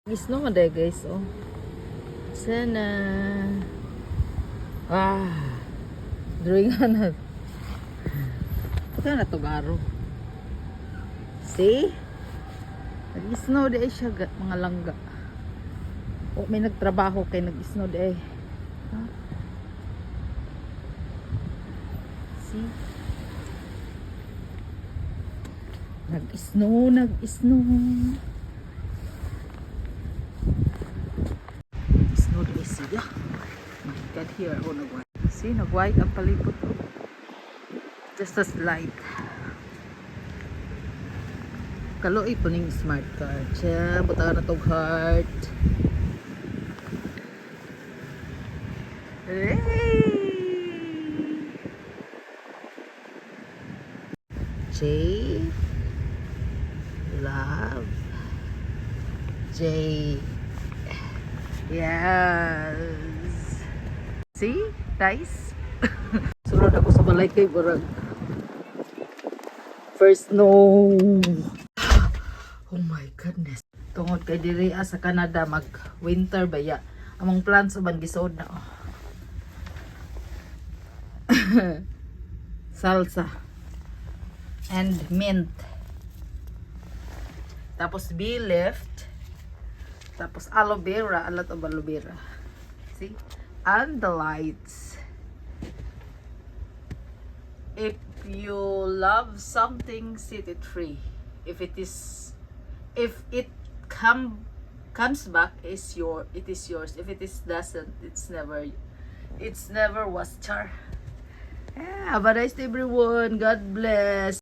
Gisno mo dahil guys, oh. Sana. Drawing na. Ito na to garo. See? Nag-snow dahil siya, mga langga. O, may nagtrabaho kay nag-snow dahil. Huh? See? Nag-snow. Snow dahil siya. My God, here. Oh, nag-white. See, nag-white ang palipot. Oh. Just as light. Kaloy po ning smart card. Siya, buta na tog heart. Hey! J. Love. J. Yes. See? Nice. Sunod ako sa balay kay Barag. First snow. Oh my goodness. Tungod kay diri sa Canada mag winter baya. Among plants uban gisod na. Oh. Salsa and mint. Tapos bee left. Tapos aloe vera, a lot of aloe vera. See? And the lights. If you love something, set it free. If it comes back, it is yours. If it doesn't, it's never was char. Yeah, have a nice day everyone. God bless.